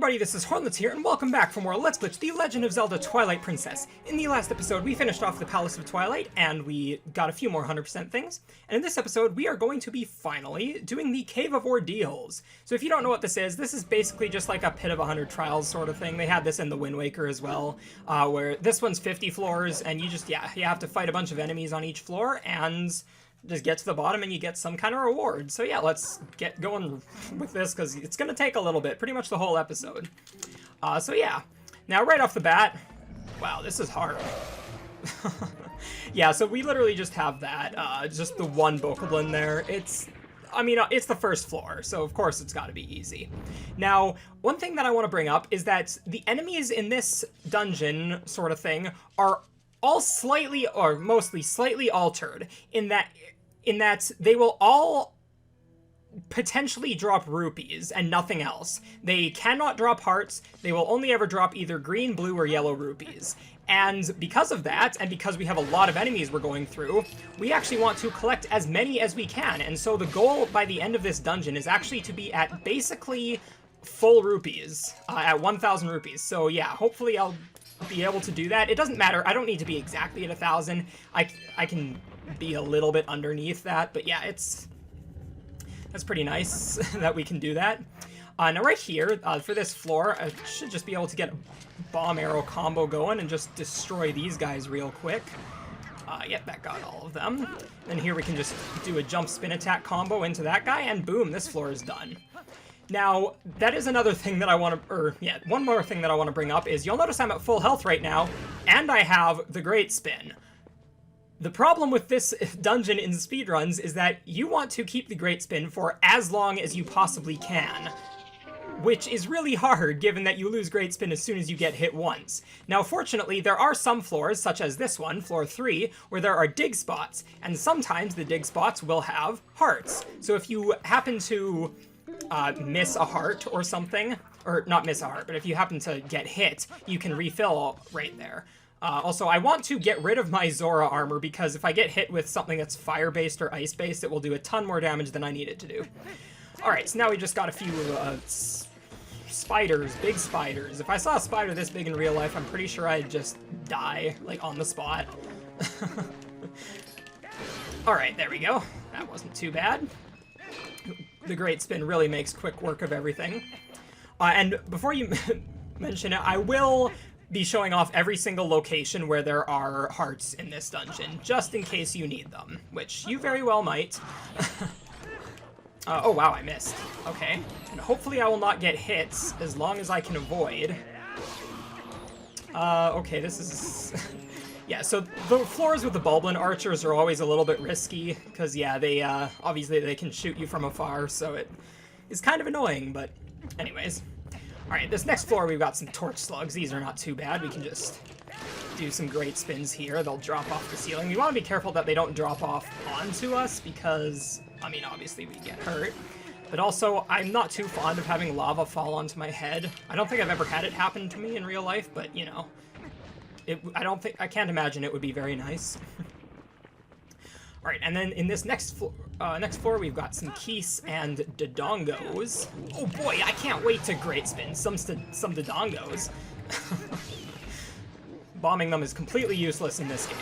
everybody, this is Hornlets here, and welcome back for more Let's Glitch The Legend of Zelda Twilight Princess. In the last episode, we finished off the Palace of Twilight, and we got a few more 100% things. And in this episode, we are going to be finally doing the Cave of Ordeals. So if you don't know what this is basically just like a Pit of 100 Trials sort of thing. They had this in the Wind Waker as well, where this one's 50 floors, and you have to fight a bunch of enemies on each floor, and just get to the bottom and you get some kind of reward. So yeah, let's get going with this because it's going to take a little bit, pretty much the whole episode. So yeah, now right off the bat, wow, this is hard. Yeah, so we literally just have that, just the one Bokoblin there. It's the first floor, so of course it's got to be easy. Now, one thing that I want to bring up is that the enemies in this dungeon sort of thing are all slightly, or mostly slightly altered, in that they will all potentially drop rupees and nothing else. They cannot drop hearts. They will only ever drop either green, blue, or yellow rupees. And because of that, and because we have a lot of enemies we're going through, we actually want to collect as many as we can. And so the goal by the end of this dungeon is actually to be at basically full rupees, at 1,000 rupees. So yeah, hopefully I'll be able to do that. It doesn't matter. I don't need to be exactly at 1,000. I can be a little bit underneath that, but yeah, that's pretty nice that we can do that. Now right here, for this floor, I should just be able to get a bomb arrow combo going and just destroy these guys real quick. Yep, that got all of them. Then here we can just do a jump spin attack combo into that guy, and boom, this floor is done. Now, that is another thing that I want to, one more thing that I want to bring up is you'll notice I'm at full health right now, and I have the Great Spin. The problem with this dungeon in speedruns is that you want to keep the Great Spin for as long as you possibly can, which is really hard given that you lose Great Spin as soon as you get hit once. Now, fortunately, there are some floors, such as this one, floor 3, where there are dig spots, and sometimes the dig spots will have hearts. So if you happen to miss a heart or something, or not miss a heart, but if you happen to get hit, you can refill right there. Also, I want to get rid of my Zora armor because if I get hit with something that's fire-based or ice-based, it will do a ton more damage than I need it to do. Alright, so now we just got a few spiders, big spiders. If I saw a spider this big in real life, I'm pretty sure I'd just die, like, on the spot. Alright, there we go. That wasn't too bad. The Great Spin really makes quick work of everything. And before you mention it, I will be showing off every single location where there are hearts in this dungeon, just in case you need them, which you very well might. Oh wow, I missed. Okay. And hopefully I will not get hits, as long as I can avoid. Okay, this is... Yeah, so the floors with the Bulblin archers are always a little bit risky, because, yeah, they, obviously they can shoot you from afar, so it is kind of annoying, but anyways. Alright, this next floor we've got some torch slugs. These are not too bad. We can just do some great spins here. They'll drop off the ceiling. We want to be careful that they don't drop off onto us, because, I mean, obviously we get hurt. But also, I'm not too fond of having lava fall onto my head. I don't think I've ever had it happen to me in real life, but, you know. I can't imagine it would be very nice. Alright, and then in this next floor, we've got some Keese and Dodongos. Oh boy, I can't wait to Great Spin some Dodongos. Bombing them is completely useless in this game.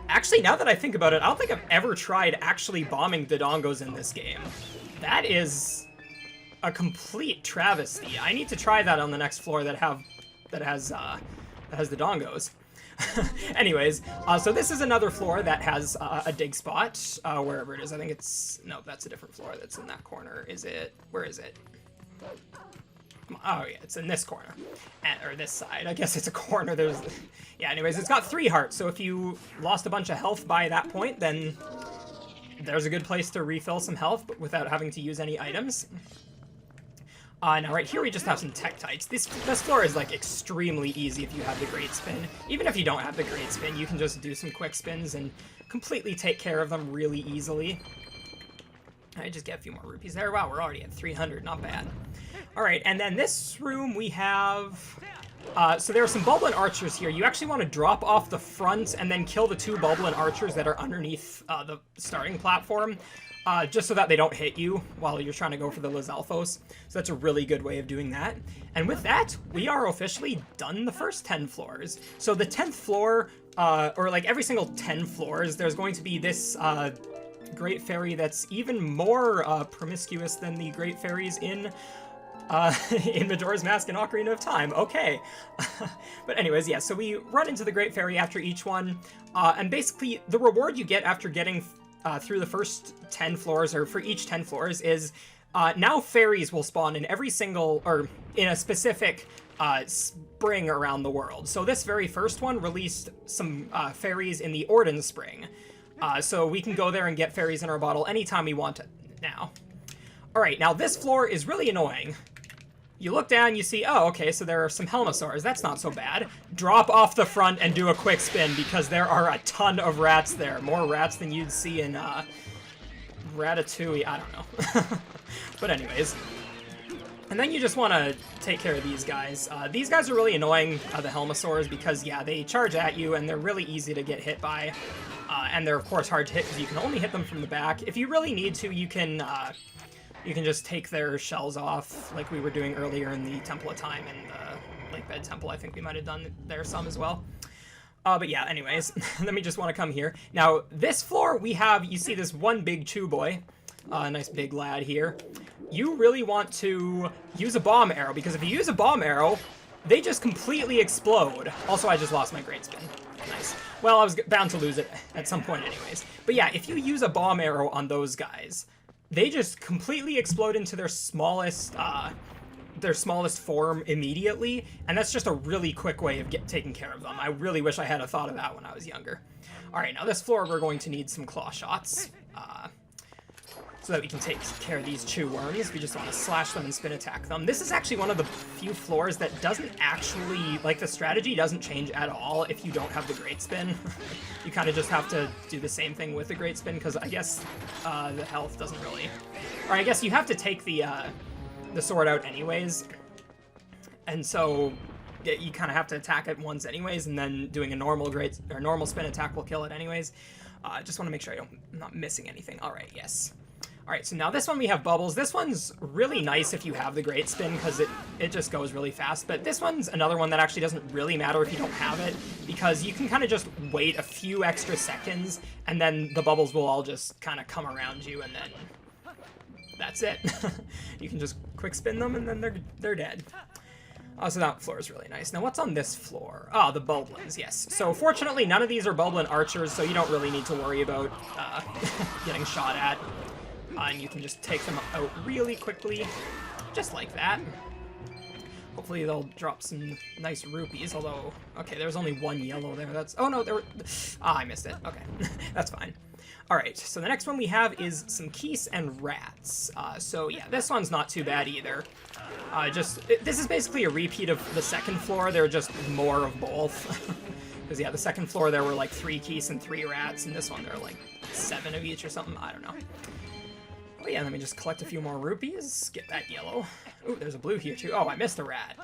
Actually, now that I think about it, I don't think I've ever tried actually bombing Dodongos in this game. That is a complete travesty. I need to try that on the next floor that has the Dongos. Anyways, so this is another floor that has a dig spot, wherever it is. I think it's... No, that's a different floor that's in that corner. Is it? Where is it? Oh, yeah, it's in this corner. Or this side. I guess it's a corner. There's... Yeah, anyways, it's got 3 hearts, so if you lost a bunch of health by that point, then there's a good place to refill some health, but without having to use any items. Now right here we just have some Tektites. This floor is like extremely easy if you have the Great Spin. Even if you don't have the Great Spin, you can just do some quick spins and completely take care of them really easily. I just get a few more rupees there. Wow, we're already at 300, not bad. Alright, and then this room we have... So there are some Bulblin archers here. You actually want to drop off the front and then kill the 2 Bulblin archers that are underneath the starting platform, just so that they don't hit you while you're trying to go for the Lizalfos. So that's a really good way of doing that. And with that, we are officially done the first 10 floors. So the 10th floor, or like every single 10 floors, there's going to be this Great Fairy that's even more promiscuous than the Great Fairies in Majora's Mask and Ocarina of Time. Okay. But anyways, yeah, so we run into the Great Fairy after each one, and basically the reward you get after getting through the first 10 floors, or for each 10 floors, is now fairies will spawn in every single, or in a specific spring around the world. So this very first one released some fairies in the Orden Spring. So we can go there and get fairies in our bottle anytime we want it now. Alright, now this floor is really annoying. You look down, you see, oh, okay, so there are some Helmasaurs. That's not so bad. Drop off the front and do a quick spin, because there are a ton of rats there. More rats than you'd see in, Ratatouille. I don't know. But anyways. And then you just want to take care of these guys. These guys are really annoying, the Helmasaurs, because, yeah, they charge at you, and they're really easy to get hit by. And they're, of course, hard to hit, because you can only hit them from the back. If you really need to, you can just take their shells off, like we were doing earlier in the Temple of Time and the Lake Bed Temple. I think we might have done there some as well. But yeah, anyways, let me just want to come here. Now, this floor, we have, you see this one big Chew boy, nice big lad here. You really want to use a bomb arrow, because if you use a bomb arrow, they just completely explode. Also, I just lost my Great Spin. Nice. Well, I was bound to lose it at some point anyways. But yeah, if you use a bomb arrow on those guys, they just completely explode into their smallest form immediately, and that's just a really quick way of taking care of them. I really wish I had a thought of that when I was younger. Alright, now this floor we're going to need some claw shots, so that we can take care of these Chew worms. We just want to slash them and spin attack them. This is actually one of the few floors that doesn't actually, like, the strategy doesn't change at all if you don't have the Great Spin. You kind of just have to do the same thing with the Great Spin, because I guess the health doesn't really... Or I guess you have to take the sword out anyways, and so you kind of have to attack it once anyways, and then doing a normal spin attack will kill it anyways. Just want to make sure I'm not missing anything. Alright, yes. Alright, so now this one we have bubbles. This one's really nice if you have the Great Spin, because it just goes really fast. But this one's another one that actually doesn't really matter if you don't have it, because you can kind of just wait a few extra seconds, and then the bubbles will all just kind of come around you, and then that's it. You can just quick spin them, and then they're dead. So that floor is really nice. Now, what's on this floor? Oh, the Bulblins, yes. So, fortunately, none of these are Bulblin archers, so you don't really need to worry about getting shot at. And you can just take them out really quickly, just like that. Hopefully they'll drop some nice rupees, although... Okay, there's only one yellow there. That's... Oh, no, there were... Ah, I missed it. Okay, that's fine. Alright, so the next one we have is some geese and rats. So, yeah, this one's not too bad either. This is basically a repeat of the second floor. There are just more of both. Because, yeah, the second floor there were like 3 geese and 3 rats, and this one there are like 7 of each or something. I don't know. Oh yeah, let me just collect a few more rupees. Get that yellow. Ooh, there's a blue here too. Oh, I missed a rat.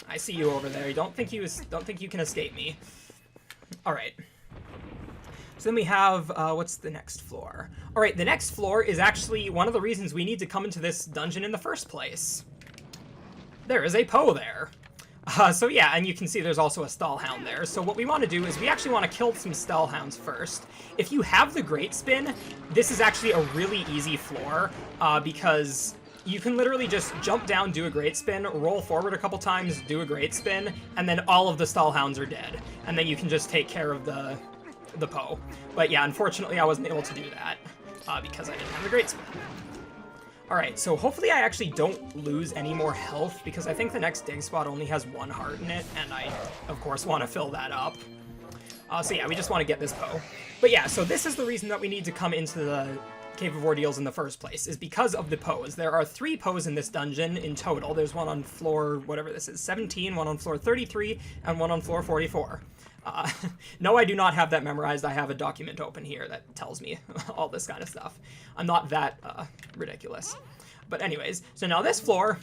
I see you over there. Don't think you can escape me. All right. So then we have what's the next floor? All right, the next floor is actually one of the reasons we need to come into this dungeon in the first place. There is a Poe there. So yeah, and you can see there's also a Stallhound there. So what we want to do is we actually want to kill some Stallhounds first. If you have the Great Spin, this is actually a really easy floor, because you can literally just jump down, do a Great Spin, roll forward a couple times, do a Great Spin, and then all of the Stallhounds are dead. And then you can just take care of the Poe. But yeah, unfortunately I wasn't able to do that, because I didn't have the Great Spin. Alright, so hopefully I actually don't lose any more health, because I think the next dig spot only has 1 heart in it, and I, of course, want to fill that up. So yeah, we just want to get this Poe. But yeah, so this is the reason that we need to come into the Cave of Ordeals in the first place, is because of the Poes. There are 3 Poes in this dungeon in total. There's one on floor, whatever this is, 17, one on floor 33, and one on floor 44. No, I do not have that memorized. I have a document open here that tells me all this kind of stuff. I'm not that ridiculous. But anyways, so now this floor,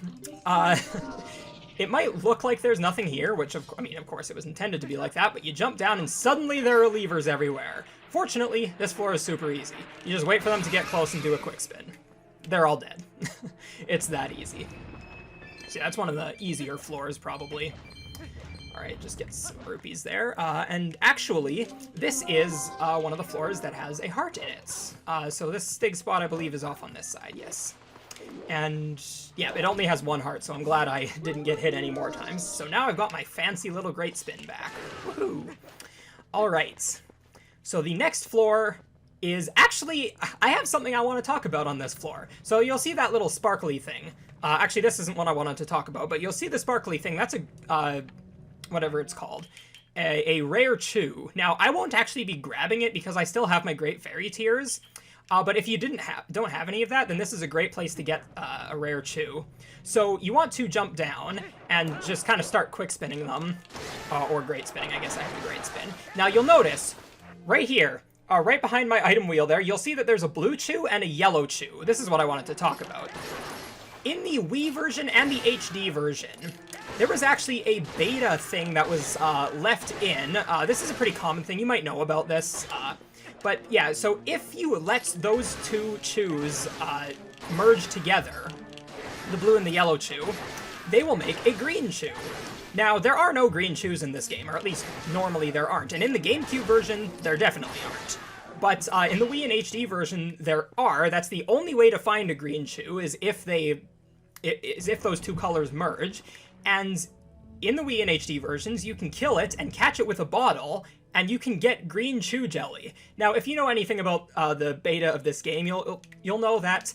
it might look like there's nothing here, which, of course it was intended to be like that, but you jump down and suddenly there are levers everywhere. Fortunately, this floor is super easy. You just wait for them to get close and do a quick spin. They're all dead. It's that easy. See, that's one of the easier floors, probably. Alright, just get some rupees there. And actually, this is one of the floors that has a heart in it. So this dig spot, I believe, is off on this side, yes. And yeah, it only has one heart, so I'm glad I didn't get hit any more times. So now I've got my fancy little great spin back. Woohoo! Alright, so the next floor is actually, I have something I want to talk about on this floor. So you'll see that little sparkly thing. Actually, this isn't what I wanted to talk about, but you'll see the sparkly thing. That's a, whatever it's called, a rare chew. Now, I won't actually be grabbing it because I still have my Great Fairy Tears. But if you don't have any of that, then this is a great place to get a rare chew. So you want to jump down and just kind of start quick spinning them, or great spinning. I guess I have a great spin. Now you'll notice right here, right behind my item wheel there, you'll see that there's a blue chew and a yellow chew. This is what I wanted to talk about. In the Wii version and the HD version, there was actually a beta thing that was left in. This is a pretty common thing. You might know about this. But yeah, so if you let those two chews merge together, the blue and the yellow chew, they will make a green chew. Now, there are no green chews in this game, or at least normally there aren't. And in the GameCube version, there definitely aren't. But in the Wii and HD version, there are. That's the only way to find a green chew, is if those two colors merge. And in the Wii and HD versions, you can kill it and catch it with a bottle, and you can get green chew jelly. Now, if you know anything about the beta of this game, you'll know that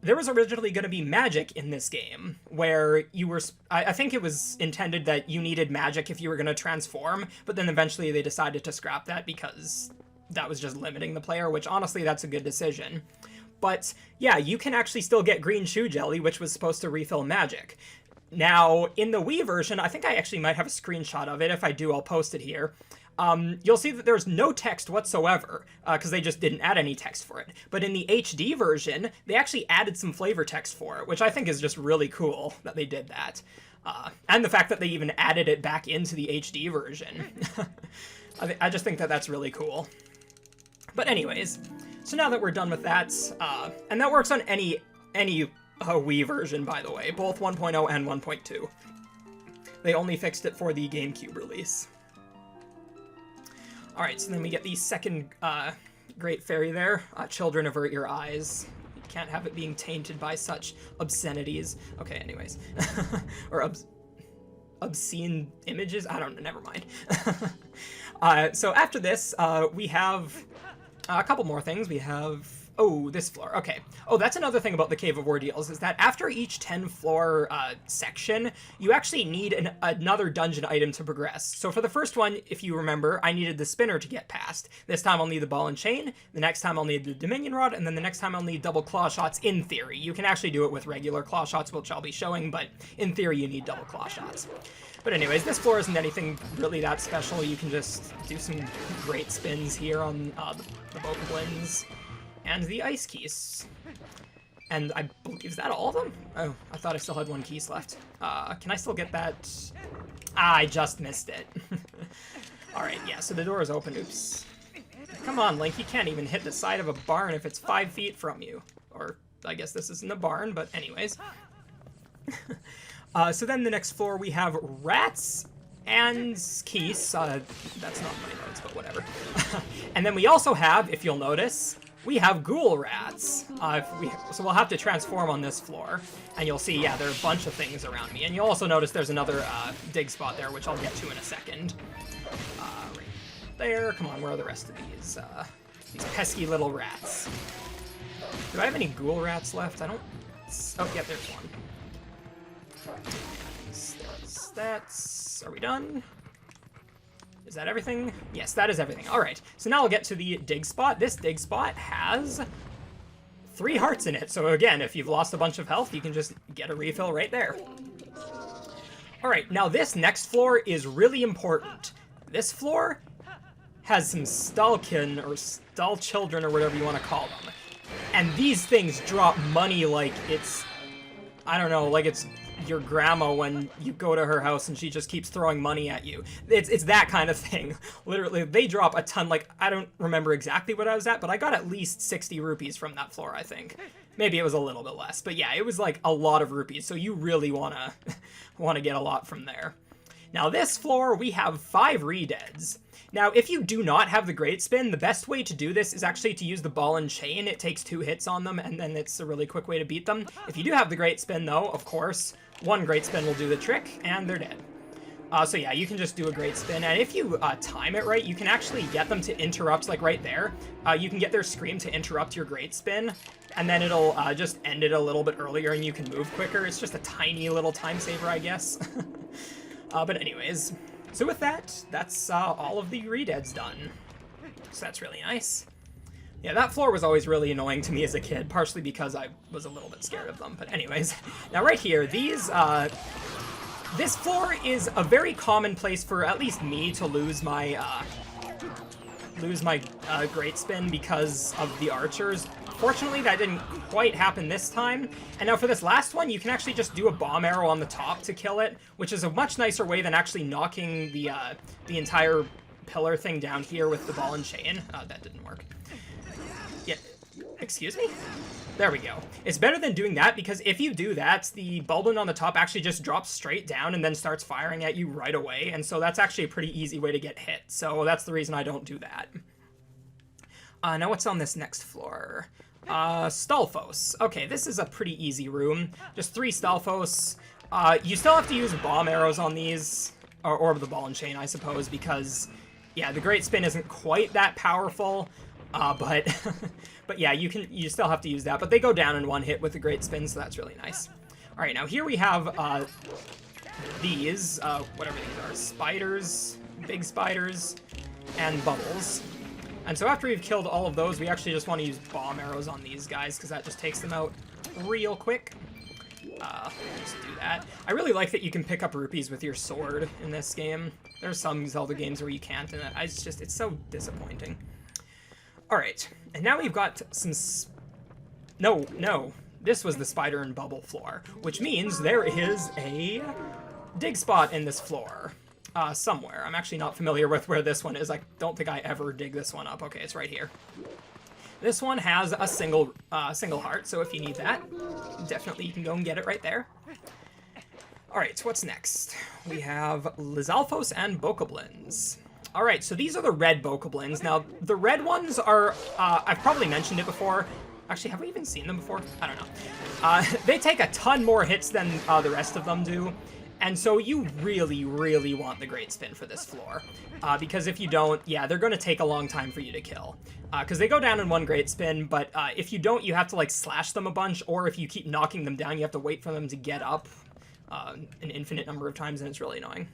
there was originally going to be magic in this game, where you were... I think it was intended that you needed magic if you were going to transform, but then eventually they decided to scrap that because that was just limiting the player, which honestly, that's a good decision. But yeah, you can actually still get green chew jelly, which was supposed to refill magic. Now, in the Wii version, I think I actually might have a screenshot of it. If I do, I'll post it here. You'll see that there's no text whatsoever, because they just didn't add any text for it. But in the HD version, they actually added some flavor text for it, which I think is just really cool that they did that. And the fact that they even added it back into the HD version. I just think that that's really cool. But anyways, so now that we're done with that, and that works on any Wii version, by the way, both 1.0 and 1.2. They only fixed it for the GameCube release. Alright, so then we get the second Great Fairy there. Children, avert your eyes. You can't have it being tainted by such obscenities. Okay, anyways. Or obscene images? I don't know, never mind. So after this, we have a couple more things. We have... Oh, this floor. Okay. Oh, that's another thing about the Cave of Ordeals, is that after each 10-floor section, you actually need another dungeon item to progress. So for the first one, if you remember, I needed the spinner to get past. This time I'll need the ball and chain, the next time I'll need the Dominion Rod, and then the next time I'll need double claw shots in theory. You can actually do it with regular claw shots, which I'll be showing, but in theory you need double claw shots. But anyways, this floor isn't anything really that special. You can just do some great spins here on the Bokoblins. And the ice keys. And I believe, is that all of them? Oh, I thought I still had one keys left. Can I still get that? I just missed it. Alright, yeah, so the door is open. Oops. Come on, Link, you can't even hit the side of a barn if it's 5 feet from you. Or, I guess this isn't a barn, but anyways. So then the next floor we have rats and keys. That's not my notes, but whatever. And then we also have, if you'll notice, we have ghoul rats. So we'll have to transform on this floor. And you'll see, yeah, there are a bunch of things around me. And you'll also notice there's another dig spot there, which I'll get to in a second. Right there. Come on, where are the rest of these pesky little rats? Do I have any ghoul rats left? I don't... Oh, yeah, there's one. That's... Are we done? Is that everything? Yes, that is everything. All right, so now I'll get to the dig spot. This dig spot has 3 hearts in it. So again, if you've lost a bunch of health, you can just get a refill right there. All right, now this next floor is really important. This floor has some Stalkin, or Stall Children, or whatever you want to call them. And these things drop money like it's... I don't know, like it's your grandma when you go to her house and she just keeps throwing money at you. It's that kind of thing. Literally, they drop a ton. Like, I don't remember exactly what I was at, but I got at least 60 rupees from that floor, I think. Maybe it was a little bit less, but yeah, it was like a lot of rupees, so you really wanna get a lot from there. Now this floor, we have 5 re-deads. Now, if you do not have the Great Spin, the best way to do this is actually to use the Ball and Chain. It takes 2 hits on them, and then it's a really quick way to beat them. If you do have the Great Spin, though, of course, 1 Great Spin will do the trick, and they're dead. So yeah, you can just do a Great Spin, and if you time it right, you can actually get them to interrupt, like right there. You can get their Scream to interrupt your Great Spin, and then it'll just end it a little bit earlier, and you can move quicker. It's just a tiny little time saver, I guess. But anyways, so with that, that's all of the re-deads done. So that's really nice. Yeah, that floor was always really annoying to me as a kid, partially because I was a little bit scared of them. But anyways, now right here, these, this floor is a very common place for at least me to lose my Great Spin because of the archers. Fortunately, that didn't quite happen this time. And now for this last one, you can actually just do a bomb arrow on the top to kill it, which is a much nicer way than actually knocking the entire pillar thing down here with the Ball and Chain. That didn't work. Yeah, excuse me? There we go. It's better than doing that, because if you do that, the Bulblin on the top actually just drops straight down and then starts firing at you right away, and so that's actually a pretty easy way to get hit. So that's the reason I don't do that. Now what's on this next floor? Stalfos. Okay, this is a pretty easy room. Just 3 Stalfos. You still have to use bomb arrows on these, or the Ball and Chain, I suppose, because, yeah, the Great Spin isn't quite that powerful, but but yeah, you still have to use that, but they go down in 1 hit with the Great Spin, so that's really nice. All right, now here we have these, whatever these are, spiders, big spiders, and bubbles. And so after we've killed all of those, we actually just want to use bomb arrows on these guys, because that just takes them out real quick. Just do that. I really like that you can pick up rupees with your sword in this game. There's some Zelda games where you can't, and it's so disappointing. Alright, and now we've got some... No, this was the spider and bubble floor, which means there is a dig spot in this floor. Somewhere. I'm actually not familiar with where this one is. I don't think I ever dig this one up. Okay, it's right here. This one has a single heart, so if you need that, definitely you can go and get it right there. Alright, what's next? We have Lizalfos and Bokoblins. Alright, so these are the red Bokoblins. Now, the red ones are, I've probably mentioned it before. Actually, have we even seen them before? I don't know. They take a ton more hits than the rest of them do. And so you really, really want the Great Spin for this floor. Because if you don't, yeah, they're going to take a long time for you to kill. Because they go down in 1 Great Spin, but if you don't, you have to, like, slash them a bunch, or if you keep knocking them down, you have to wait for them to get up an infinite number of times, and it's really annoying.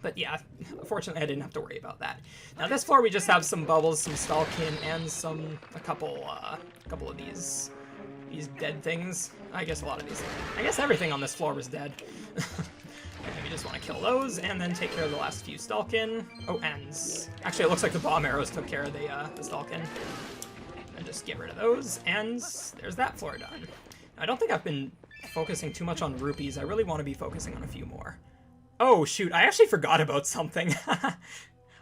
But yeah, fortunately I didn't have to worry about that. Now this floor we just have some bubbles, some Stalkin, and a couple of these dead things. I guess a lot of these. I guess everything on this floor was dead. And we just want to kill those, and then take care of the last few Stalkin. Oh, and actually it looks like the bomb arrows took care of the Stalkin. And just get rid of those, and there's that floor done. Now, I don't think I've been focusing too much on rupees. I really want to be focusing on a few more. Oh, shoot, I actually forgot about something.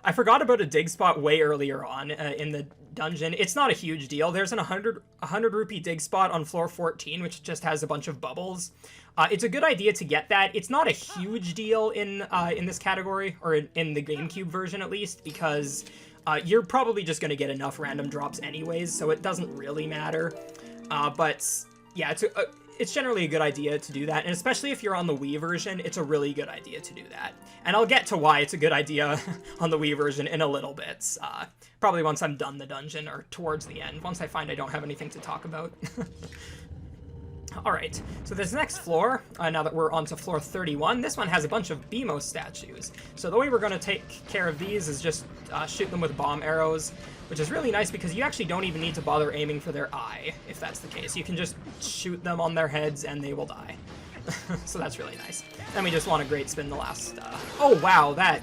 I forgot about a dig spot way earlier on in the dungeon. It's not a huge deal. There's an 100 rupee dig spot on floor 14, which just has a bunch of bubbles. It's a good idea to get that. It's not a huge deal in this category, or in the GameCube version at least, because you're probably just going to get enough random drops anyways, so it doesn't really matter. But yeah, it's generally a good idea to do that, and especially if you're on the Wii version, it's a really good idea to do that. And I'll get to why it's a good idea on the Wii version in a little bit, probably once I'm done the dungeon, or towards the end, once I find I don't have anything to talk about. Alright, so this next floor, now that we're on to floor 31, this one has a bunch of BMO statues. So the way we're going to take care of these is just shoot them with bomb arrows, which is really nice because you actually don't even need to bother aiming for their eye, if that's the case. You can just shoot them on their heads and they will die. So that's really nice. Then we just want to Great Spin the last... Oh, wow, that...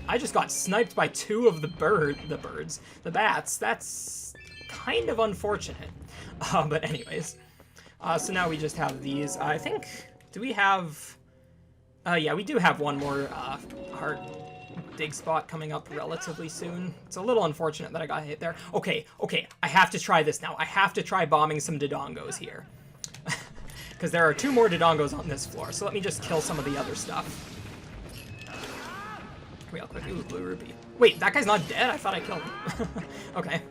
I just got sniped by 2 of the bats. That's kind of unfortunate. But anyways... so now we just have these. I think Do we have... yeah, we do have one more heart dig spot coming up relatively soon. It's a little unfortunate that I got hit there. Okay, I have to try this now. I have to try bombing some Dodongos here. Because there are 2 more Dodongos on this floor, so let me just kill some of the other stuff. Real quick. Ooh, blue rupee. Wait, that guy's not dead? I thought I killed him. Okay.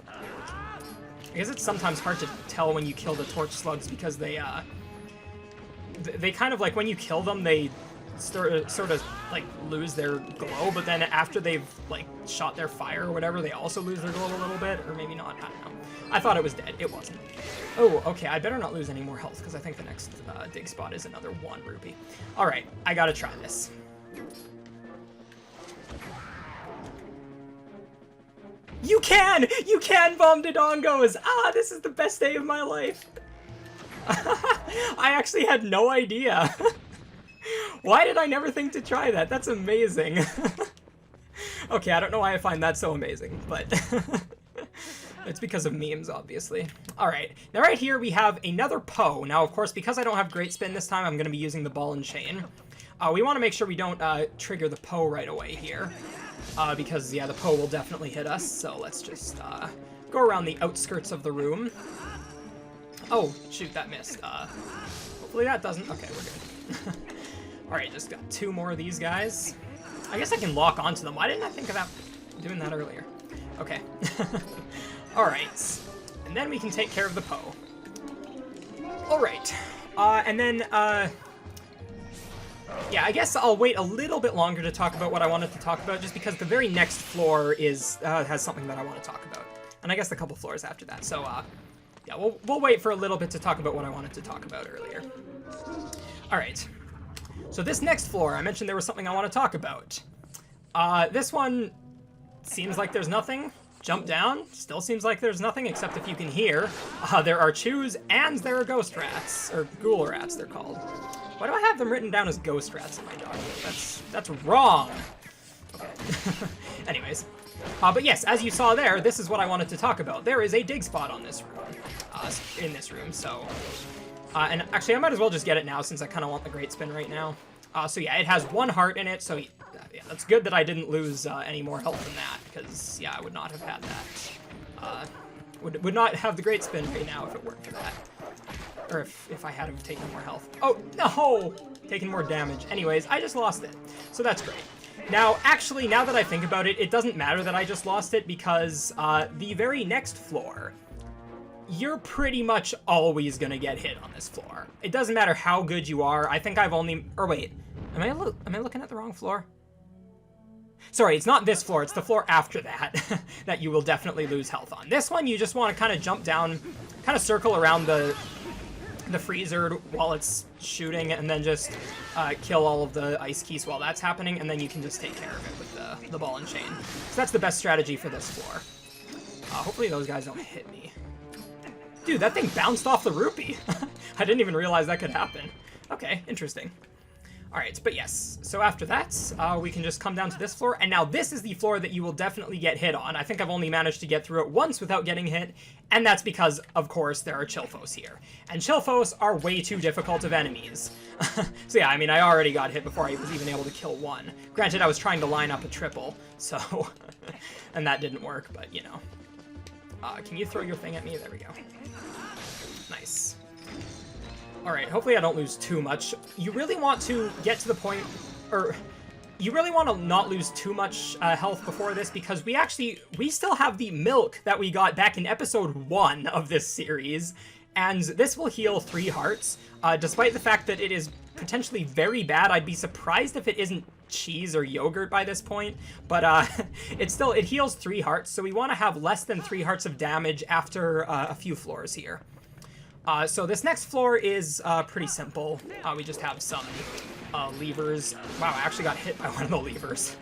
I guess it's sometimes hard to tell when you kill the torch slugs because they kind of, like, when you kill them, they sort of, like, lose their glow, but then after they've, like, shot their fire or whatever, they also lose their glow a little bit, or maybe not, I don't know. I thought it was dead. It wasn't. Oh, okay, I better not lose any more health, because I think the next dig spot is another 1 rupee. Alright, I gotta try this. You can! You can bomb Dodongos! Ah, this is the best day of my life! I actually had no idea. Why did I never think to try that? That's amazing. Okay, I don't know why I find that so amazing, but... it's because of memes, obviously. Alright, now right here we have another Poe. Now, of course, because I don't have Great Spin this time, I'm going to be using the Ball and Chain. We want to make sure we don't trigger the Poe right away here. Because, yeah, the Poe will definitely hit us, so let's just go around the outskirts of the room. Oh, shoot, that missed. Hopefully that doesn't... Okay, we're good. Alright, just got 2 more of these guys. I guess I can lock onto them. Why didn't I think of that, doing that earlier? Okay. Alright. And then we can take care of the Poe. Alright. And then, yeah, I guess I'll wait a little bit longer to talk about what I wanted to talk about, just because the very next floor is has something that I want to talk about. And I guess a couple floors after that. So, yeah, we'll wait for a little bit to talk about what I wanted to talk about earlier. Alright. So this next floor, I mentioned there was something I want to talk about. This one seems like there's nothing. Jump down, still seems like there's nothing, except if you can hear. There are chews and there are ghost rats, or ghoul rats they're called. Why do I have them written down as ghost rats in my document? That's wrong. Okay. Anyways. But yes, as you saw there, this is what I wanted to talk about. There is a dig spot on this room, in this room, so... and actually, I might as well just get it now, since I kind of want the Great Spin right now. So yeah, it has 1 heart in it, so yeah, that's good that I didn't lose any more health than that, because, yeah, I would not have had that. Would not have the Great Spin right now if it weren't for that. Or if I had taken more health. Oh, no! Taking more damage. Anyways, I just lost it. So that's great. Now, actually, now that I think about it, it doesn't matter that I just lost it, because the very next floor, you're pretty much always gonna get hit on this floor. It doesn't matter how good you are. I think I've only... Or wait, am I looking at the wrong floor? Sorry, it's not this floor, it's the floor after that, that you will definitely lose health on. This one, you just want to kind of jump down, kind of circle around the freezer while it's shooting, and then just kill all of the ice keys while that's happening, and then you can just take care of it with the ball and chain. So that's the best strategy for this floor. Hopefully those guys don't hit me. Dude, that thing bounced off the rupee. I didn't even realize that could happen. Okay, interesting. Alright, but yes, so after that, we can just come down to this floor, and now this is the floor that you will definitely get hit on. I think I've only managed to get through it once without getting hit, and that's because, of course, there are Chilfos here. And Chilfos are way too difficult of enemies. So yeah, I mean, I already got hit before I was even able to kill one. Granted, I was trying to line up a triple, so... and that didn't work, but, you know. Can you throw your thing at me? There we go. Nice. Alright, hopefully I don't lose too much. You really want to get to the point, or you really want to not lose too much health before this, because we still have the milk that we got back in episode 1 of this series, and this will heal 3 hearts. Despite the fact that it is potentially very bad, I'd be surprised if it isn't cheese or yogurt by this point, but it heals 3 hearts, so we want to have less than 3 hearts of damage after a few floors here. So this next floor is pretty simple. We just have some levers. Wow, I actually got hit by one of the levers.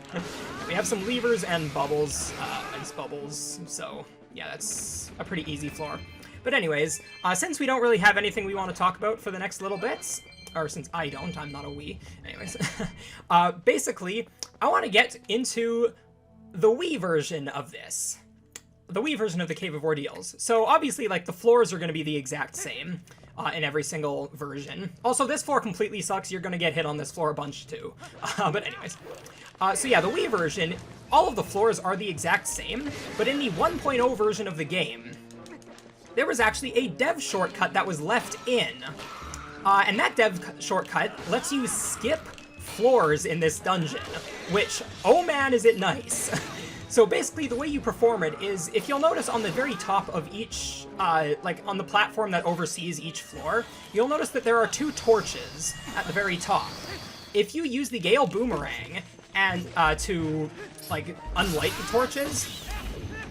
We have some levers and bubbles, ice bubbles, so yeah, that's a pretty easy floor. But anyways, since we don't really have anything we want to talk about for the next little bits, or since I don't, I'm not a we, anyways, basically, I want to get into the Wii version of this. the Wii version of the Cave of Ordeals. So obviously, like, the floors are going to be the exact same in every single version. Also, this floor completely sucks. You're going to get hit on this floor a bunch too. But anyways. So yeah, the Wii version, all of the floors are the exact same, but in the 1.0 version of the game, there was actually a dev shortcut that was left in. And that dev shortcut lets you skip floors in this dungeon, which, oh man, is it nice. So basically, the way you perform it is, if you'll notice on the very top of each, like on the platform that oversees each floor, you'll notice that there are 2 torches at the very top. If you use the Gale Boomerang and to, like, unlight the torches,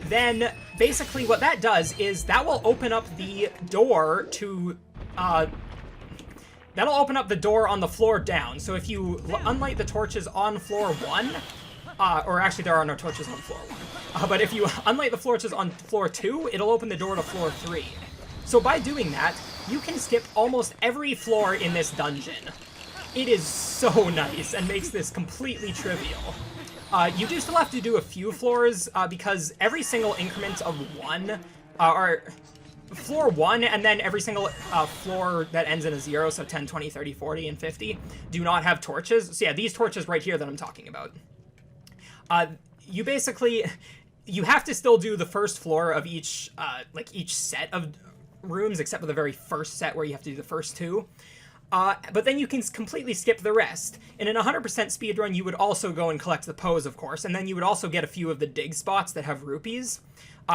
then basically what that does is that will open up the door to, that'll open up the door on the floor down. So if you unlight the torches on floor 1, or actually there are no torches on floor 1, but if you unlight the torches on floor 2, it'll open the door to floor 3. So by doing that, you can skip almost every floor in this dungeon. It is so nice and makes this completely trivial. You do still have to do a few floors, because every single increment of 1, or floor 1, and then every single floor that ends in a 0, so 10, 20, 30, 40, and 50, do not have torches. So yeah, these torches right here that I'm talking about. You basically, you have to still do the first floor of each, like each set of rooms, except for the very first set where you have to do the first 2. But then you can completely skip the rest. In an 100% speedrun, you would also go and collect the pose, of course, and then you would also get a few of the dig spots that have rupees,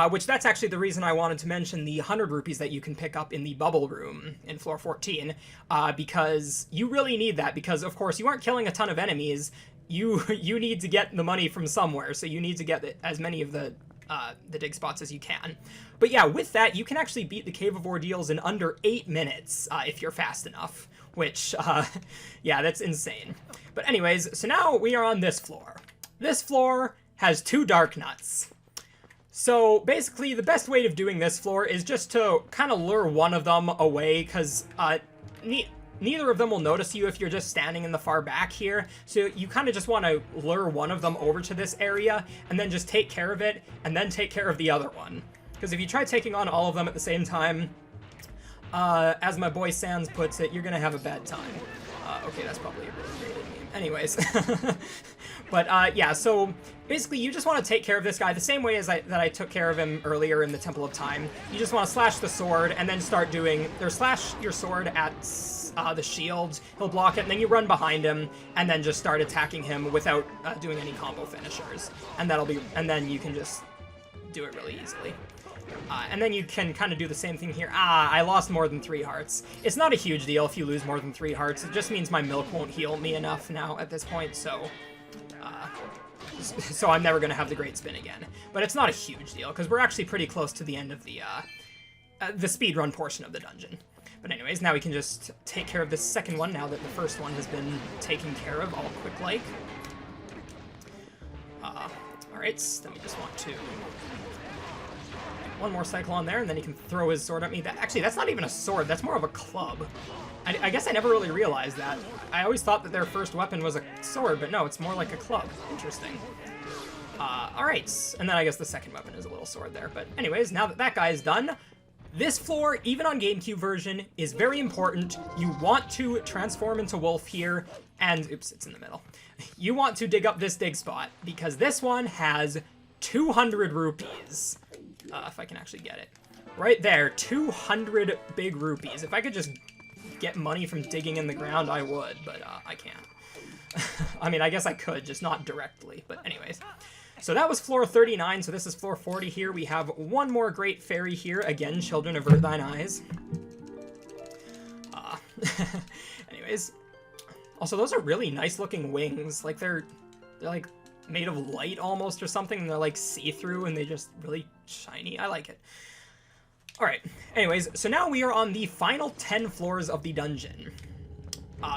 which that's actually the reason I wanted to mention the 100 rupees that you can pick up in the bubble room in floor 14, because you really need that, because, of course, you aren't killing a ton of enemies. You need to get the money from somewhere, so you need to get as many of the dig spots as you can. But yeah, with that, you can actually beat the Cave of Ordeals in under 8 minutes, if you're fast enough. Which, yeah, that's insane. But anyways, so now we are on this floor. This floor has 2 dark nuts. So basically, the best way of doing this floor is just to kind of lure one of them away, because neither of them will notice you if you're just standing in the far back here. So you kind of just want to lure one of them over to this area, and then just take care of it, and then take care of the other one. Because if you try taking on all of them at the same time, as my boy Sans puts it, you're gonna have a bad time. Okay, that's probably a really great meme. Anyways. But, yeah, so basically you just want to take care of this guy the same way as that I took care of him earlier in the Temple of Time. You just want to slash the sword and then start doing, or slash your sword at the shield, he'll block it, and then you run behind him and then just start attacking him without doing any combo finishers. And then you can just do it really easily. And then you can kind of do the same thing here. I lost more than 3 hearts. It's not a huge deal if you lose more than 3 hearts. It just means my milk won't heal me enough now at this point, so I'm never going to have the Great Spin again. But it's not a huge deal, because we're actually pretty close to the end of the speedrun portion of the dungeon. But anyways, now we can just take care of this second one now that the first one has been taken care of, all quick-like. Alright, then we just want to... one more cycle on there, and then he can throw his sword at me. Actually, that's not even a sword. That's more of a club. I guess I never really realized that. I always thought that their first weapon was a sword, but no, it's more like a club. Interesting. Alright, and then I guess the second weapon is a little sword there. But anyways, now that that guy is done, this floor, even on GameCube version, is very important. You want to transform into Wolf here, and... oops, it's in the middle. You want to dig up this dig spot, because this one has 200 rupees. If I can actually get it. Right there, 200 big rupees. If I could just get money from digging in the ground, I would, but I can't. I mean, I guess I could, just not directly, but anyways. So that was floor 39, so this is floor 40 here. We have one more great fairy here. Again, children, avert thine eyes. Anyways. Also, those are really nice-looking wings. Like, they're like made of light almost or something, and they're like see-through and they just really shiny. I like it. Alright, anyways, so now we are on the final 10 floors of the dungeon.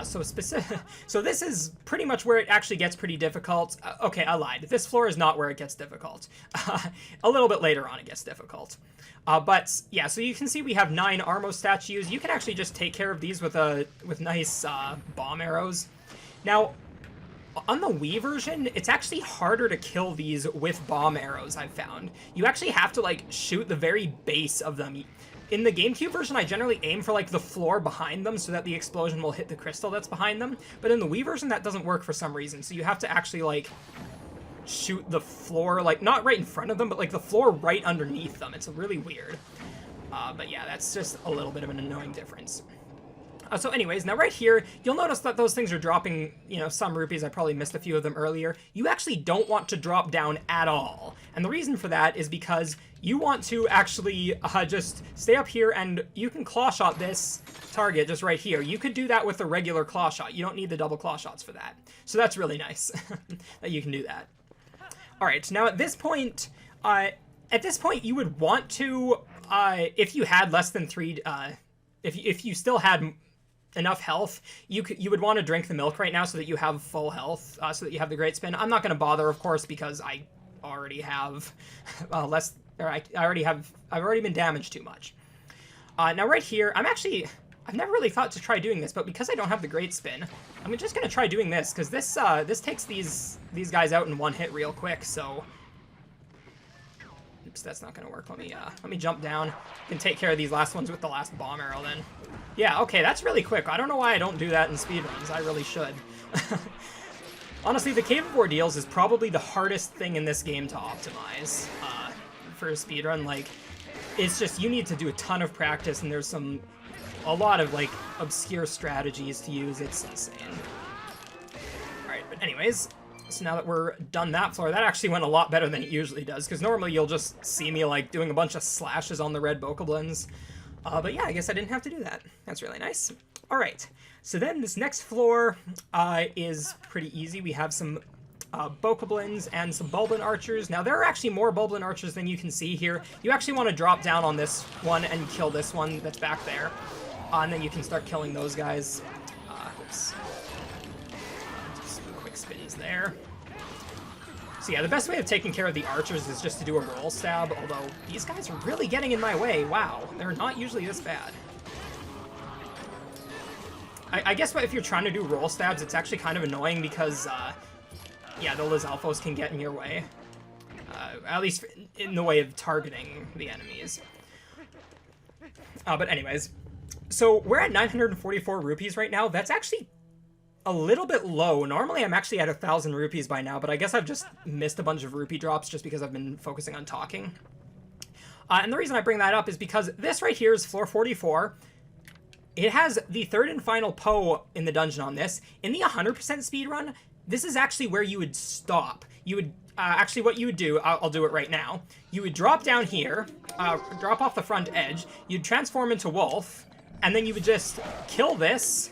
So this is pretty much where it actually gets pretty difficult. Okay, I lied. This floor is not where it gets difficult. A little bit later on it gets difficult. But yeah, so you can see we have 9 Armo statues. You can actually just take care of these with nice bomb arrows. Now, On the Wii version, it's actually harder to kill these with bomb arrows, I've found. You actually have to, like, shoot the very base of them. In the GameCube version, I generally aim for, like, the floor behind them so that the explosion will hit the crystal that's behind them. But in the Wii version, that doesn't work for some reason. So you have to actually, like, shoot the floor, like, not right in front of them, but, like, the floor right underneath them. It's really weird. But yeah, that's just a little bit of an annoying difference. So anyways, now right here, you'll notice that those things are dropping, you know, some rupees. I probably missed a few of them earlier. You actually don't want to drop down at all. And the reason for that is because you want to actually just stay up here, and you can claw shot this target just right here. You could do that with a regular claw shot. You don't need the double claw shots for that. So that's really nice that you can do that. All right, now at this point, you would want to, if you had less than three, if you still had enough health, you would want to drink the milk right now so that you have full health, so that you have the great spin. I'm not going to bother, of course, because I already have I've already been damaged too much. Now right here, I've never really thought to try doing this, but because I don't have the great spin, I'm just going to try doing this, because this takes these guys out in one hit real quick, so... Oops, that's not going to work. Let me jump down. I can take care of these last ones with the last bomb arrow then. Yeah, okay, that's really quick. I don't know why I don't do that in speedruns. I really should. Honestly, the Cave of Ordeals is probably the hardest thing in this game to optimize for a speedrun. Like, it's just, you need to do a ton of practice, and there's a lot of, like, obscure strategies to use. It's insane. Alright, but anyways... So now that we're done that floor, that actually went a lot better than it usually does, because normally you'll just see me, like, doing a bunch of slashes on the red Bokoblins. But yeah, I guess I didn't have to do that. That's really nice. Alright, so then this next floor is pretty easy. We have some Bokoblins and some Bulblin Archers. Now, there are actually more Bulblin Archers than you can see here. You actually want to drop down on this one and kill this one that's back there. And then you can start killing those guys. Oops. Spins there. So yeah, the best way of taking care of the archers is just to do a roll stab, although these guys are really getting in my way. Wow, they're not usually this bad. I guess if you're trying to do roll stabs, it's actually kind of annoying because, yeah, the Lizalfos can get in your way. At least in the way of targeting the enemies. But anyways, so we're at 944 rupees right now. That's actually a little bit low. Normally I'm actually at 1,000 rupees by now, but I guess I've just missed a bunch of rupee drops just because I've been focusing on talking. And the reason I bring that up is because this right here is floor 44. It has the third and final Poe in the dungeon on this. In the 100% speedrun, this is actually where you would stop. You would, actually what you would do, I'll do it right now. You would drop down here, drop off the front edge, you'd transform into Wolf, and then you would just kill this,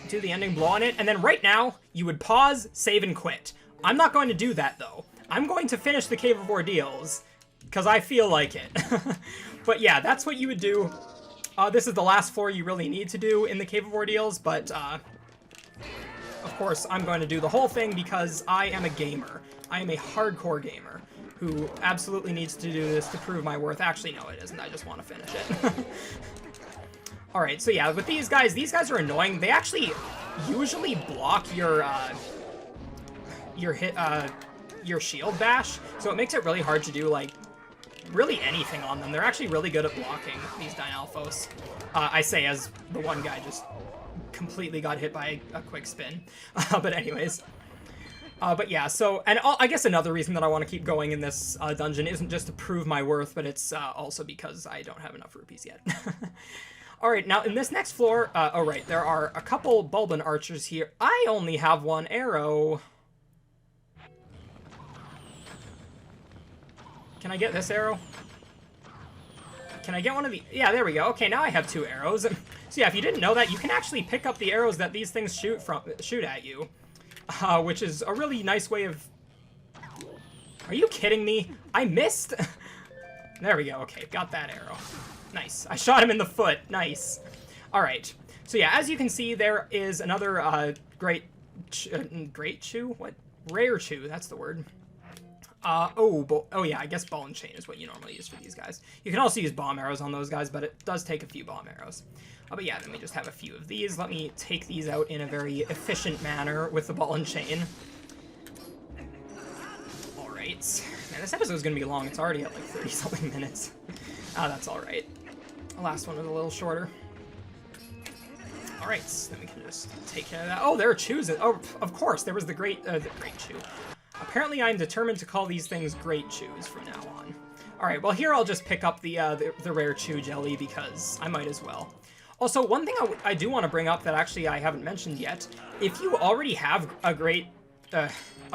do the ending blow on it, and then right now, you would pause, save, and quit. I'm not going to do that, though. I'm going to finish the Cave of Ordeals, because I feel like it. But yeah, that's what you would do. This is the last floor you really need to do in the Cave of Ordeals, but, of course, I'm going to do the whole thing because I am a gamer. I am a hardcore gamer who absolutely needs to do this to prove my worth. Actually, no, it isn't. I just want to finish it. Alright, so yeah, with these guys are annoying. They actually usually block your shield bash, so it makes it really hard to do, like, really anything on them. They're actually really good at blocking these Dinalphos. I say as the one guy just completely got hit by a quick spin. But anyways. But yeah, so, and I guess another reason that I want to keep going in this dungeon isn't just to prove my worth, but it's also because I don't have enough rupees yet. Alright, now in this next floor, oh right, there are a couple Bulblin Archers here. I only have one arrow. Can I get this arrow? Can I get one of the... Yeah, there we go. Okay, now I have 2 arrows. So yeah, if you didn't know that, you can actually pick up the arrows that these things shoot at you. Which is a really nice way of... Are you kidding me? I missed? There we go. Okay, got that arrow. Nice. I shot him in the foot. Nice. Alright. So yeah, as you can see, there is another Great Chew? What? Rare Chew, that's the word. Oh yeah, I guess ball and chain is what you normally use for these guys. You can also use bomb arrows on those guys, but it does take a few bomb arrows. But yeah, let me just have a few of these. Let me take these out in a very efficient manner with the ball and chain. Alright. Man, this episode's gonna be long. It's already at like 30-something minutes. That's alright. The last one was a little shorter. Alright, then we can just take care of that. Oh, there are chews. Oh, of course, there was the great chew. Apparently, I'm determined to call these things great chews from now on. Alright, well here I'll just pick up the rare chew jelly because I might as well. Also, one thing I do want to bring up that actually I haven't mentioned yet, if you already have a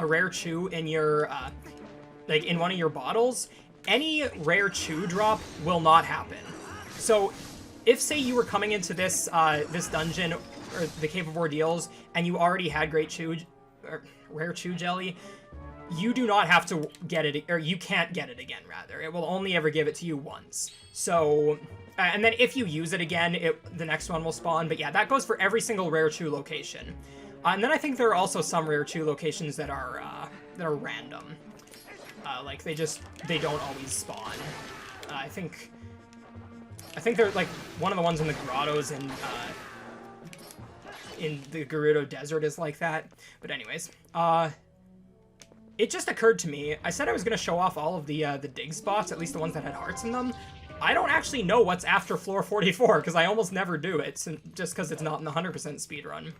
rare chew in your, like in one of your bottles, any rare chew drop will not happen. So, if say you were coming into this this dungeon or the Cave of Ordeals and you already had rare chew jelly, you do not have to get it, or you can't get it again, rather. It will only ever give it to you once. So, and then if you use it again, the next one will spawn. But yeah, that goes for every single rare chew location. And then I think there are also some rare chew locations that are random. Like they don't always spawn. I think they're like one of the ones in the grottos in the Gerudo Desert is like that. But anyways, it just occurred to me, I said I was going to show off all of the dig spots, at least the ones that had hearts in them. I don't actually know what's after floor 44, because I almost never do it, just because it's not in the 100% speedrun.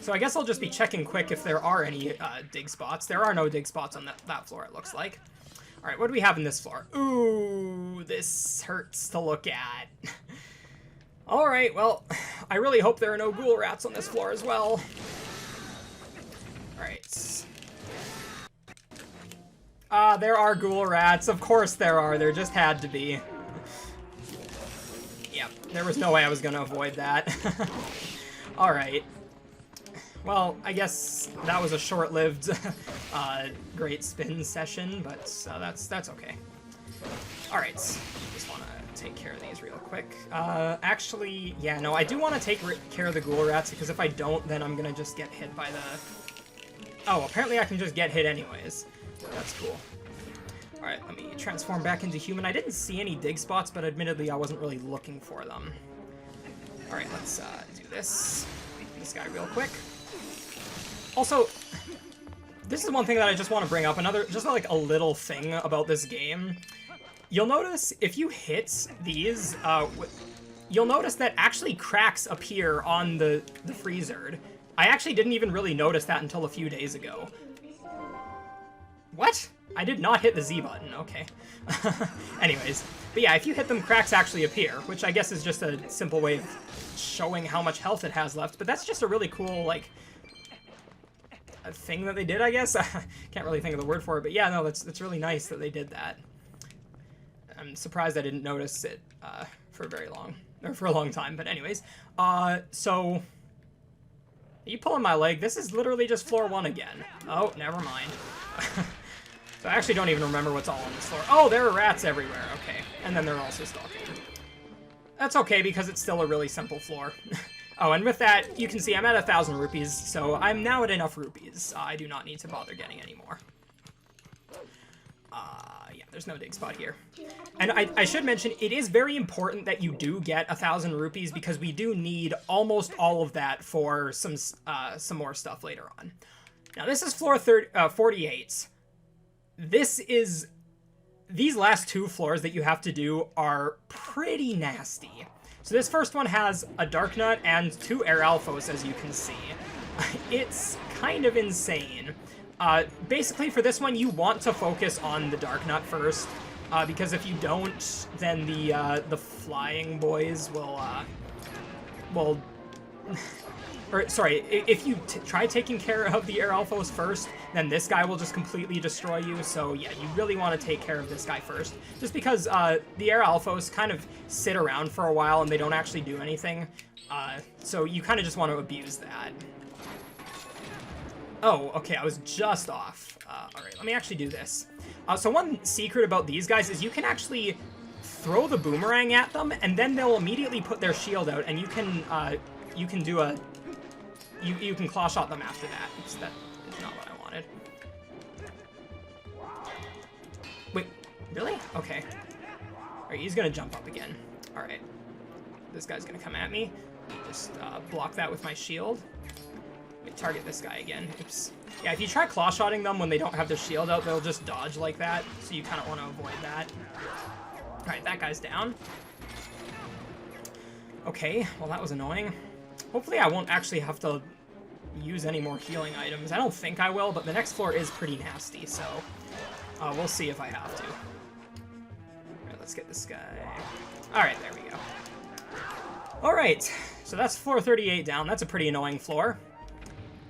So I guess I'll just be checking quick if there are any dig spots. There are no dig spots on that floor, it looks like. Alright, what do we have in this floor? Ooh, this hurts to look at. Alright, well, I really hope there are no ghoul rats on this floor as well. Alright. There are ghoul rats. Of course there are. There just had to be. Yep, there was no way I was gonna avoid that. Alright. Well, I guess that was a short-lived great spin session, but that's okay. Alright, just want to take care of these real quick. Actually, yeah, no, I do want to take care of the ghoul rats, because if I don't, then I'm gonna just get hit by the... Oh, apparently I can just get hit anyways. That's cool. Alright, let me transform back into human. I didn't see any dig spots, but admittedly I wasn't really looking for them. Alright, let's do this guy real quick. Also, this is one thing that I just want to bring up, just like a little thing about this game. You'll notice if you hit these, you'll notice that actually cracks appear on the freezer. I actually didn't even really notice that until a few days ago. What? I did not hit the Z button, okay. Anyways, but yeah, if you hit them, cracks actually appear, which I guess is just a simple way of showing how much health it has left, but that's just a really cool, like, a thing that they did, I guess? Can't really think of the word for it, but yeah, no, that's really nice that they did that. I'm surprised I didn't notice it for a long time, but anyways. So, are you pulling my leg? This is literally just floor 1 again. Oh, never mind. So I actually don't even remember what's all on this floor. Oh, there are rats everywhere, okay. And then they're also stalking. That's okay, because it's still a really simple floor. Oh, and with that, you can see I'm at 1,000 rupees, so I'm now at enough rupees. I do not need to bother getting any more. Yeah, there's no dig spot here. And I should mention, it is very important that you do get 1,000 rupees, because we do need almost all of that for some more stuff later on. Now, this is floor 48. These last 2 floors that you have to do are pretty nasty. So this first one has a Dark Nut and 2 Air Alphos, as you can see. It's kind of insane. Basically, for this one, you want to focus on the Dark Nut first, because if you don't, then the flying boys will or, sorry, if you try taking care of the Air Alphos first, then this guy will just completely destroy you. So yeah, you really want to take care of this guy first. Just because the Air Alphos kind of sit around for a while and they don't actually do anything. So you kind of just want to abuse that. Oh, okay, I was just off. Alright, let me actually do this. So one secret about these guys is you can actually throw the boomerang at them, and then they'll immediately put their shield out, and you can do a... You can claw shot them after that. So that is not what I wanted. Wait, really? Okay. Alright, he's gonna jump up again. Alright. This guy's gonna come at me. Just block that with my shield. Let me target this guy again. Oops. Yeah, if you try claw-shotting them when they don't have their shield out, they'll just dodge like that. So you kind of want to avoid that. Alright, that guy's down. Okay, well that was annoying. Hopefully I won't actually have to use any more healing items. I don't think I will, but the next floor is pretty nasty, so we'll see if I have to. Alright, let's get this guy. Alright, there we go. Alright, so that's floor 38 down. That's a pretty annoying floor.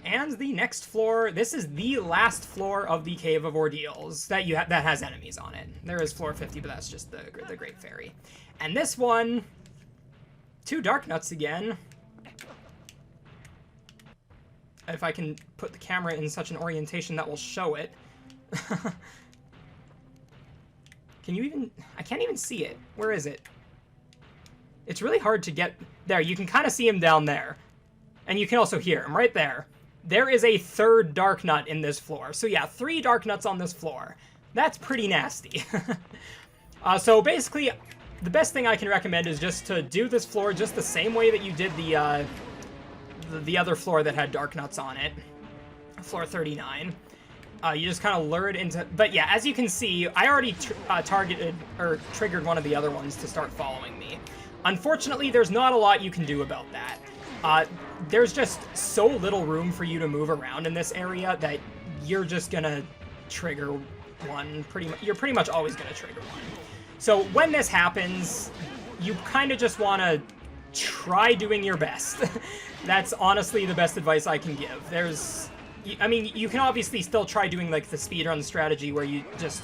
And the next floor, this is the last floor of the Cave of Ordeals that that has enemies on it. There is floor 50, but that's just the Great Fairy. And this one, 2 Dark Nuts again. If I can put the camera in such an orientation that will show it. Can you even... I can't even see it. Where is it? It's really hard to get... There, you can kind of see him down there. And you can also hear him right there. There is a 3rd Dark Nut in this floor. So yeah, 3 Dark Nuts on this floor. That's pretty nasty. So basically, the best thing I can recommend is just to do this floor just the same way that you did the other floor that had Dark Nuts on it. Floor 39. You just kind of lure it into... But yeah, as you can see, I already targeted or triggered one of the other ones to start following me. Unfortunately, there's not a lot you can do about that. There's just so little room for you to move around in this area that you're just gonna trigger one you're pretty much always gonna trigger one. So when this happens, you kind of just want to try doing your best. That's honestly the best advice I can give. I mean, you can obviously still try doing like the speedrun strategy where you just,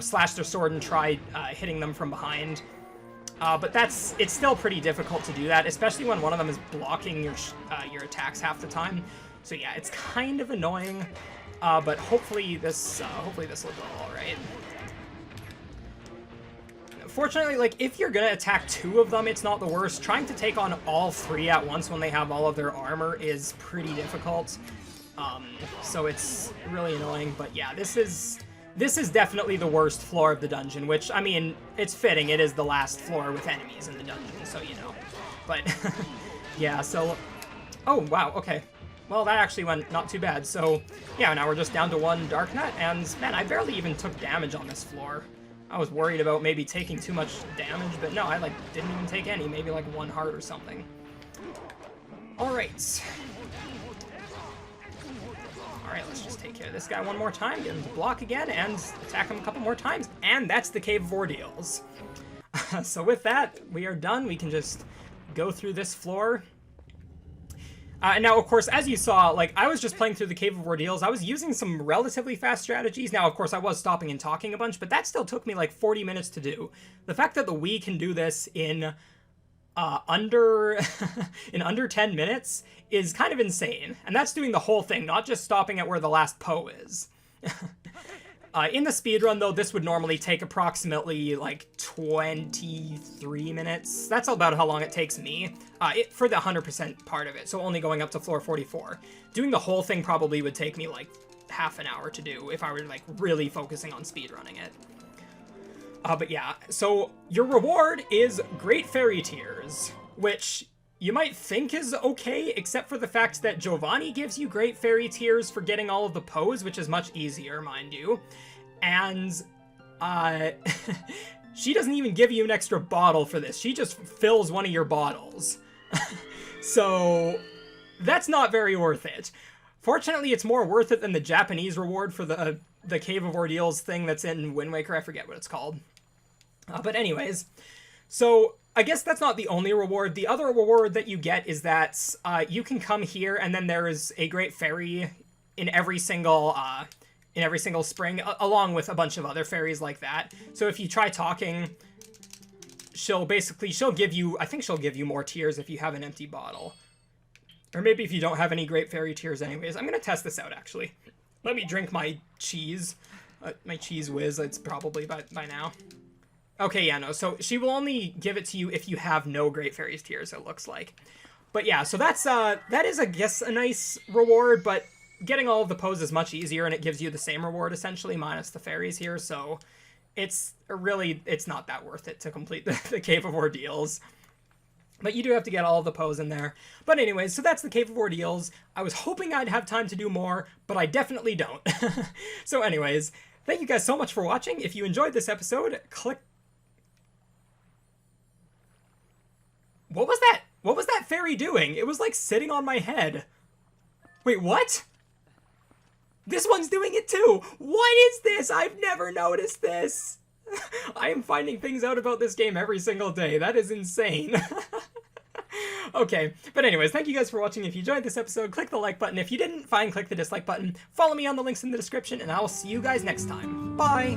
slash their sword and try hitting them from behind. But it's still pretty difficult to do that, especially when one of them is blocking your attacks half the time. So yeah, it's kind of annoying, but hopefully this will go all right. Fortunately, like, if you're gonna attack 2 of them, it's not the worst. Trying to take on all 3 at once when they have all of their armor is pretty difficult. So it's really annoying, but yeah, this is definitely the worst floor of the dungeon, which, I mean, it's fitting. It is the last floor with enemies in the dungeon, so But, yeah, so... Oh, wow, okay. Well, that actually went not too bad. So, yeah, now we're just down to 1 Dark Nut, and, man, I barely even took damage on this floor. I was worried about maybe taking too much damage, but no, I, didn't even take any. Maybe, 1 heart or something. Alright. Alright, let's just take care of this guy one more time, get him to block again, and attack him a couple more times. And that's the Cave of Ordeals. So with that, we are done. We can just go through this floor. And now, of course, as you saw, I was just playing through the Cave of Ordeals. I was using some relatively fast strategies. Now, of course, I was stopping and talking a bunch, but that still took me 40 minutes to do. The fact that the Wii can do this in under 10 minutes is kind of insane. And that's doing the whole thing, not just stopping at where the last Poe is. In the speedrun, though, this would normally take approximately 23 minutes. That's about how long it takes me for the 100% part of it, so only going up to floor 44. Doing the whole thing probably would take me half an hour to do if I were really focusing on speedrunning it. But yeah, so your reward is Great Fairy Tears, which you might think is okay, except for the fact that Giovanni gives you Great Fairy Tears for getting all of the Poes, which is much easier, mind you. And, she doesn't even give you an extra bottle for this. She just fills one of your bottles. So, that's not very worth it. Fortunately, it's more worth it than the Japanese reward for the Cave of Ordeals thing that's in Wind Waker. I forget what it's called. But anyways, so I guess that's not the only reward. The other reward that you get is that you can come here, and then there is a Great Fairy in every single spring, along with a bunch of other fairies like that. So if you try talking, she'll give you, I think she'll give you more tears if you have an empty bottle. Or maybe if you don't have any Great Fairy Tears anyways. I'm going to test this out, actually. Let me drink my cheese. My Cheese Whiz, it's probably by now. Okay, yeah, no, so she will only give it to you if you have no Great Fairy's Tears, it looks like. But yeah, so that is, I guess, a nice reward, but getting all of the Poes is much easier, and it gives you the same reward, essentially, minus the fairies here, so it's not that worth it to complete the Cave of Ordeals. But you do have to get all of the Poes in there. But anyways, so that's the Cave of Ordeals. I was hoping I'd have time to do more, but I definitely don't. So anyways, thank you guys so much for watching. If you enjoyed this episode, click... What was that? What was that fairy doing? It was like sitting on my head. Wait, what? This one's doing it too! What is this? I've never noticed this! I am finding things out about this game every single day. That is insane. Okay, but anyways, thank you guys for watching. If you enjoyed this episode, click the like button. If you didn't, fine, click the dislike button. Follow me on the links in the description, and I will see you guys next time. Bye!